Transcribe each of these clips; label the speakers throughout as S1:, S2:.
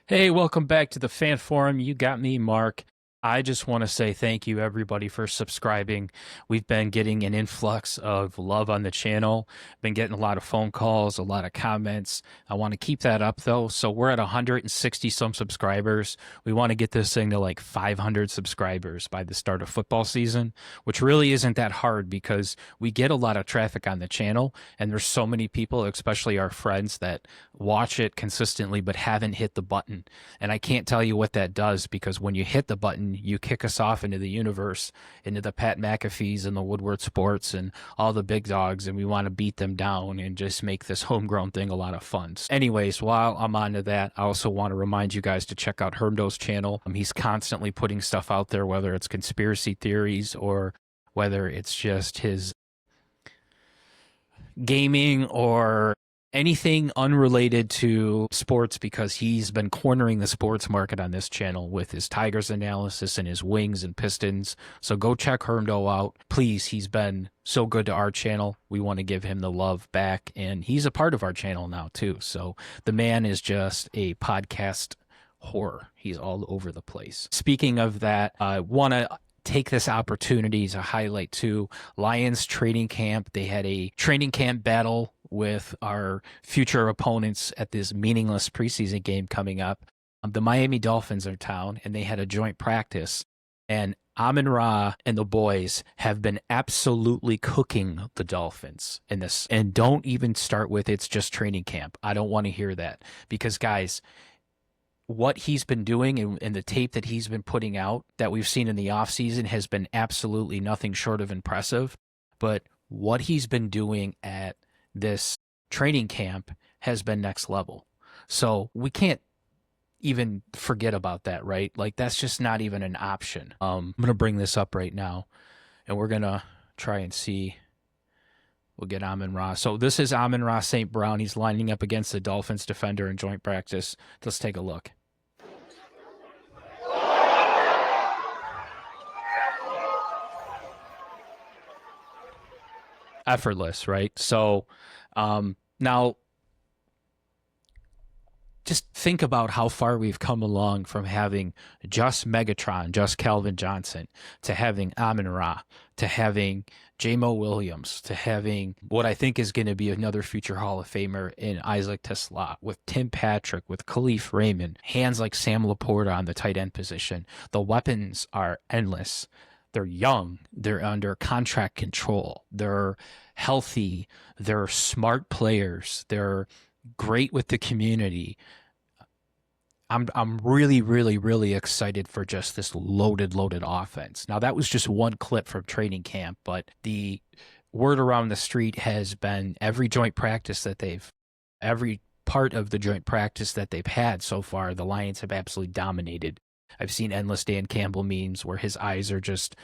S1: Hey, welcome back to the Fan Forum. You got me, Mark. I just want to say thank you, everybody, for subscribing. We've been getting an influx of love on the channel, been getting a lot of phone calls, a lot of comments. I want to keep that up, though. So we're at 160 some subscribers. We want to get this thing to like 500 subscribers by the start of football season, which really isn't that hard because we get a lot of traffic on the channel, and there's so many people, especially our friends, that watch it consistently but haven't hit the button. And I can't tell you what that does because when you hit the button, you kick us off into the universe, into the Pat McAfees and the Woodward Sports and all the big dogs, and we want to beat them down and just make this homegrown thing a lot of fun. Anyways, while I'm on to that, I also want to remind you guys to check out Hermdo's channel. He's constantly putting stuff out there, whether it's conspiracy theories or whether it's just his gaming or anything unrelated to sports, because he's been cornering the sports market on this channel with his Tigers analysis and his Wings and Pistons. So go check Hermdo out. Please, he's been so good to our channel. We want to give him the love back, and he's a part of our channel now too. So the man is just a podcast whore. He's all over the place. Speaking of that, I want to take this opportunity to highlight too Lions training camp. They had a training camp battle with our future opponents at this meaningless preseason game coming up. The Miami Dolphins are in town, and they had a joint practice. And Amon-Ra and the boys have been absolutely cooking the Dolphins in this. And don't even start with it's just training camp. I don't want to hear that because, guys, what he's been doing and the tape that he's been putting out that we've seen in the offseason has been absolutely nothing short of impressive. But what he's been doing at this training camp has been next level. So we can't even forget about that, right? Like, that's just not even an option. I'm going to bring this up right now, and we're going to try and see. We'll get Amon-Ra. So this is Amon-Ra St. Brown. He's lining up against the Dolphins defender in joint practice. Let's take a look. Effortless, right? So now just think about how far we've come along from having just Megatron, just Calvin Johnson, to having Amon-Ra, to having J-Mo Williams, to having what I think is going to be another future Hall of Famer in Isaac Tesla, with Tim Patrick, with Khalif Raymond, hands like Sam Laporta on the tight end position. The weapons are endless. They're young. They're under contract control. They're healthy. They're smart players. They're great with the community. I'm really, really, really excited for just this loaded offense. Now, that was just one clip from training camp, but the word around the street has been every part of the joint practice that they've had so far, the Lions have absolutely dominated. I've seen endless Dan Campbell memes where his eyes are just,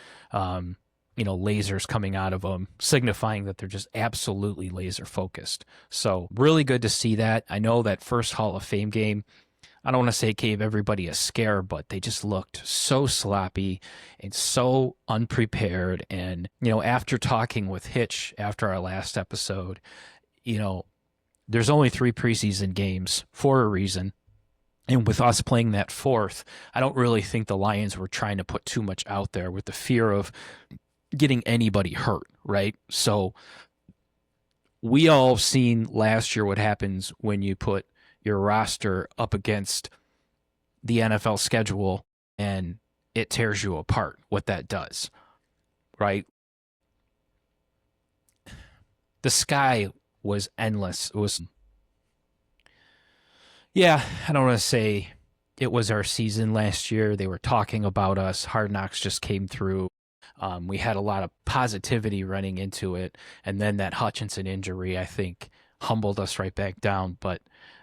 S1: lasers coming out of them, signifying that they're just absolutely laser focused. So really good to see that. I know that first Hall of Fame game, I don't want to say it gave everybody a scare, but they just looked so sloppy and so unprepared. And, after talking with Hitch after our last episode, there's only 3 preseason games for a reason. And with us playing that fourth, I don't really think the Lions were trying to put too much out there with the fear of getting anybody hurt, right? So we all seen last year what happens when you put your roster up against the NFL schedule and it tears you apart, what that does, right? The sky was endless. It was, yeah, I don't want to say it was our season last year. They were talking about us. Hard Knocks just came through. We had a lot of positivity running into it. And then that Hutchinson injury, I think, humbled us right back down. But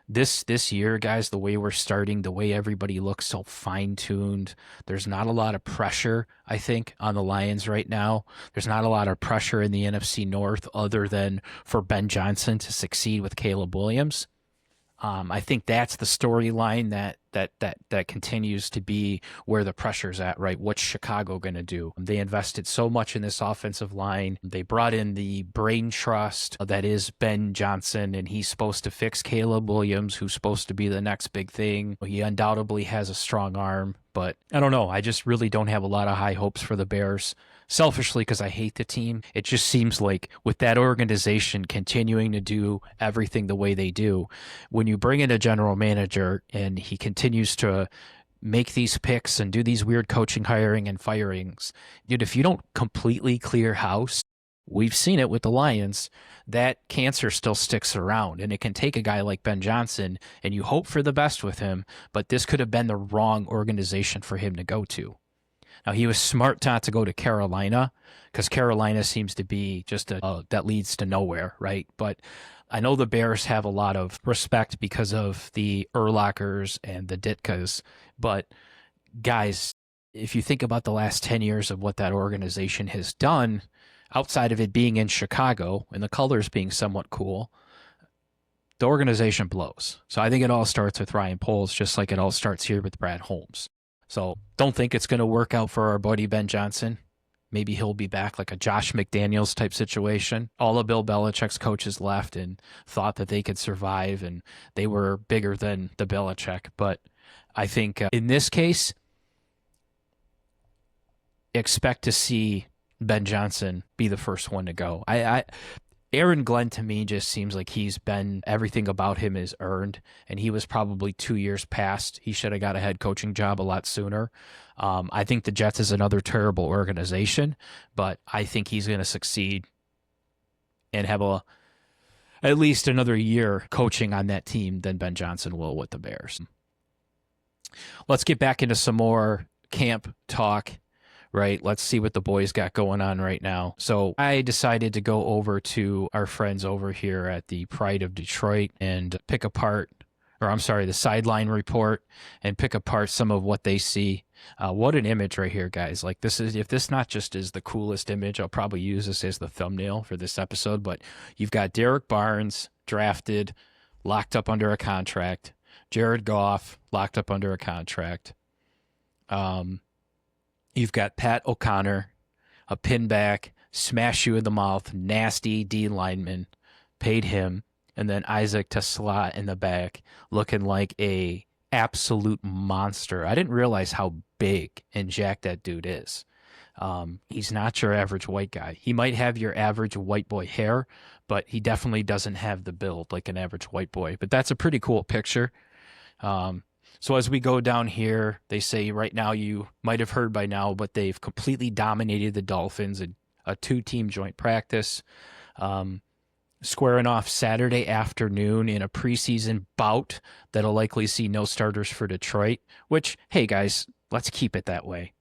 S1: this year, guys, the way we're starting, the way everybody looks so fine-tuned, there's not a lot of pressure, I think, on the Lions right now. There's not a lot of pressure in the NFC North other than for Ben Johnson to succeed with Caleb Williams. I think that's the storyline that that continues to be where the pressure's at, right? What's Chicago going to do? They invested so much in this offensive line. They brought in the brain trust that is Ben Johnson, and he's supposed to fix Caleb Williams, who's supposed to be the next big thing. He undoubtedly has a strong arm, but I don't know. I just really don't have a lot of high hopes for the Bears. Selfishly, because I hate the team. It just seems like with that organization continuing to do everything the way they do, when you bring in a general manager and he continues to make these picks and do these weird coaching hiring and firings, dude, if you don't completely clear house, we've seen it with the Lions, that cancer still sticks around. And it can take a guy like Ben Johnson, and you hope for the best with him, but this could have been the wrong organization for him to go to. Now, he was smart not to go to Carolina, because Carolina seems to be just that leads to nowhere, right? But I know the Bears have a lot of respect because of the Urlachers and the Ditkas. But guys, if you think about the last 10 years of what that organization has done, outside of it being in Chicago and the colors being somewhat cool, the organization blows. So I think it all starts with Ryan Poles, just like it all starts here with Brad Holmes. So don't think it's going to work out for our buddy Ben Johnson. Maybe he'll be back like a Josh McDaniels type situation. All of Bill Belichick's coaches left and thought that they could survive, and they were bigger than the Belichick. But I think in this case, expect to see Ben Johnson be the first one to go. Aaron Glenn, to me, just seems like he's been, everything about him is earned, and he was probably 2 years past. He should have got a head coaching job a lot sooner. I think the Jets is another terrible organization, but I think he's going to succeed and have at least another year coaching on that team than Ben Johnson will with the Bears. Let's get back into some more camp talk. Right, let's see what the boys got going on right now. So I decided to go over to our friends over here at the Pride of Detroit and pick apart, the Sideline Report, and pick apart some of what they see. What an image right here, guys. Like, this is, if this not just is the coolest image, I'll probably use this as the thumbnail for this episode. But you've got Derek Barnes drafted, locked up under a contract. Jared Goff locked up under a contract. You've got Pat O'Connor, a pinback, smash you in the mouth, nasty D lineman, paid him, and then Isaac Tesla in the back, looking like a absolute monster. I didn't realize how big and jacked that dude is. He's not your average white guy. He might have your average white boy hair, but he definitely doesn't have the build like an average white boy. But that's a pretty cool picture. So as we go down here, they say right now, you might have heard by now, but they've completely dominated the Dolphins in a 2-team joint practice, squaring off Saturday afternoon in a preseason bout that'll likely see no starters for Detroit, which, hey guys, let's keep it that way.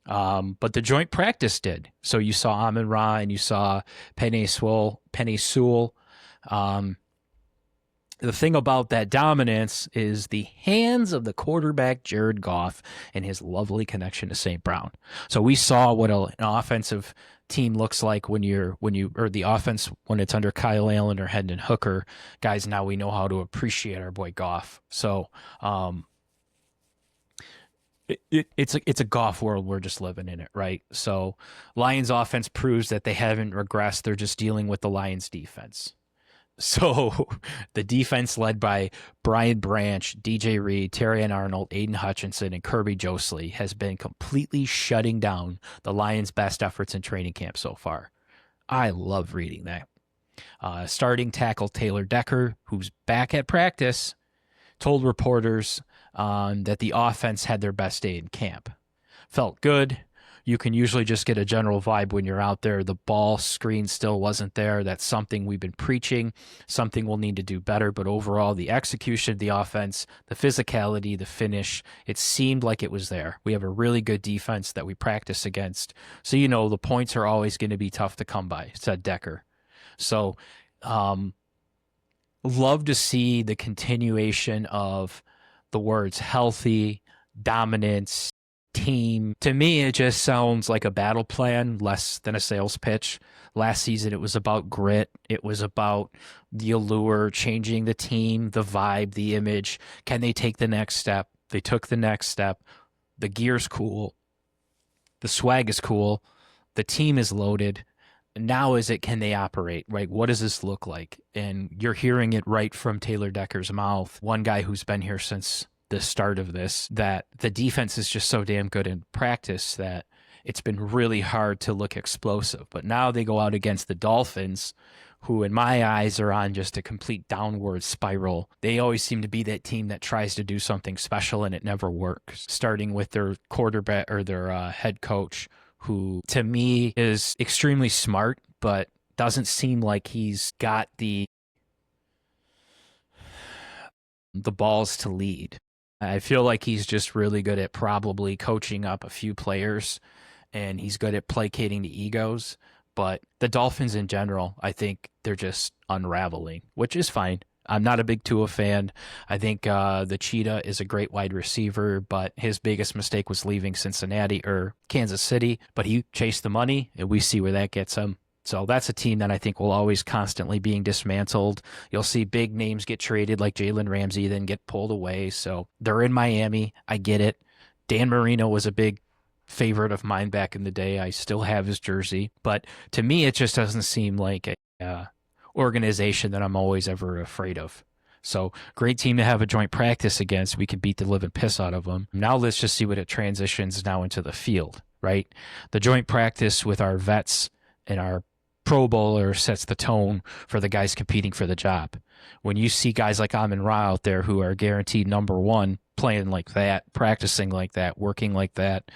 S1: But the joint practice did. So you saw Amon-Ra and you saw Penei Sewell. The thing about that dominance is the hands of the quarterback, Jared Goff, and his lovely connection to St. Brown. So we saw what an offensive team looks like when the offense when it's under Kyle Allen or Hendon Hooker. Guys, now we know how to appreciate our boy Goff. So it's a Goff world. We're just living in it, right? So Lions offense proves that they haven't regressed. They're just dealing with the Lions defense. So the defense led by Brian Branch, DJ Reed, Terrion Arnold, Aiden Hutchinson, and Kirby Josley has been completely shutting down the Lions' best efforts in training camp so far. I love reading that. Starting tackle Taylor Decker, who's back at practice, told reporters that the offense had their best day in camp. Felt good. You can usually just get a general vibe when you're out there. The ball screen still wasn't there. That's something we've been preaching, something we'll need to do better. But overall, the execution of the offense, the physicality, the finish, it seemed like it was there. We have a really good defense that we practice against. So, the points are always going to be tough to come by, said Decker. So, love to see the continuation of the words healthy, dominance, team. To me, it just sounds like a battle plan less than a sales pitch. Last season, it was about grit. It was about the allure, changing the team, the vibe, the image. Can they take the next step? They took the next step. The gear's cool. The swag is cool. The team is loaded. Now can they operate, right? What does this look like? And you're hearing it right from Taylor Decker's mouth, one guy who's been here since the start of this, that the defense is just so damn good in practice that it's been really hard to look explosive. But now they go out against the Dolphins, who in my eyes are on just a complete downward spiral. They always seem to be that team that tries to do something special and it never works, starting with their quarterback or their head coach, who to me is extremely smart, but doesn't seem like he's got the balls to lead. I feel like he's just really good at probably coaching up a few players, and he's good at placating the egos. But the Dolphins in general, I think they're just unraveling, which is fine. I'm not a big Tua fan. I think the Cheetah is a great wide receiver, but his biggest mistake was leaving Cincinnati or Kansas City. But he chased the money, and we see where that gets him. So that's a team that I think will always constantly being dismantled. You'll see big names get traded like Jalen Ramsey, then get pulled away. So they're in Miami. I get it. Dan Marino was a big favorite of mine back in the day. I still have his jersey. But to me, it just doesn't seem like a organization that I'm always ever afraid of. So great team to have a joint practice against. We can beat the living piss out of them. Now let's just see what it transitions now into the field, right? The joint practice with our vets and our Pro Bowler sets the tone for the guys competing for the job. When you see guys like Amon Ra out there who are guaranteed number one, playing like that, practicing like that, working like that,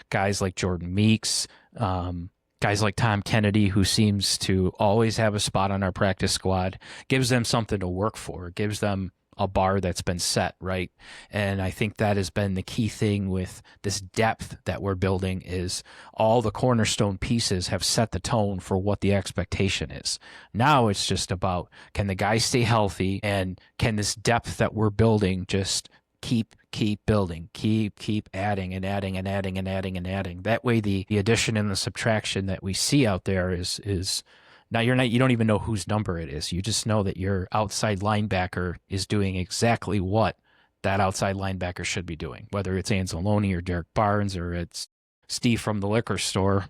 S1: guys like Jordan Meeks, guys like Tom Kennedy, who seems to always have a spot on our practice squad, gives them something to work for, gives them a bar that's been set, right? And I think that has been the key thing with this depth that we're building is all the cornerstone pieces have set the tone for what the expectation is. Now it's just about, can the guys stay healthy, and can this depth that we're building just keep building, keep adding and adding and adding and adding and adding. That way the addition and the subtraction that we see out there is now you don't even know whose number it is. You just know that your outside linebacker is doing exactly what that outside linebacker should be doing. Whether it's Anzalone or Derek Barnes or it's Steve from the liquor store,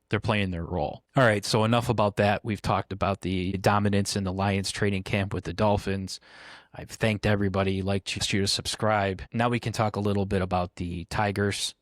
S1: they're playing their role. All right, so enough about that. We've talked about the dominance in the Lions training camp with the Dolphins. I've thanked everybody, liked you to subscribe. Now we can talk a little bit about the Tigers.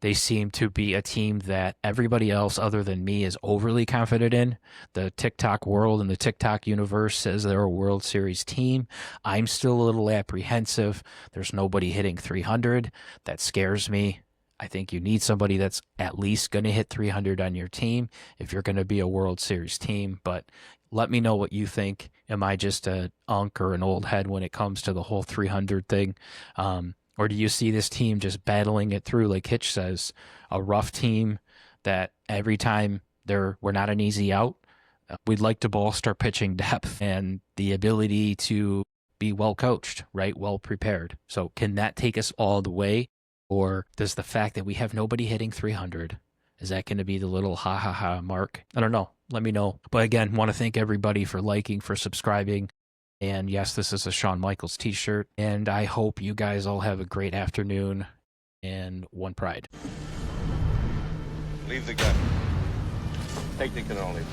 S1: They seem to be a team that everybody else other than me is overly confident in. The TikTok world and the TikTok universe says they're a World Series team. I'm still a little apprehensive. There's nobody hitting 300. That scares me. I think you need somebody that's at least going to hit 300 on your team if you're going to be a World Series team. But let me know what you think. Am I just an unk or an old head when it comes to the whole 300 thing? Or do you see this team just battling it through, like Hitch says, a rough team that every time we're not an easy out? We'd like to bolster pitching depth and the ability to be well coached, right? Well prepared. So can that take us all the way? Or does the fact that we have nobody hitting 300, is that going to be the little ha mark? I don't know. Let me know. But again, want to thank everybody for liking, for subscribing. And yes, this is a Shawn Michaels t-shirt. And I hope you guys all have a great afternoon and one pride.
S2: Leave the gun. Take the cannoli.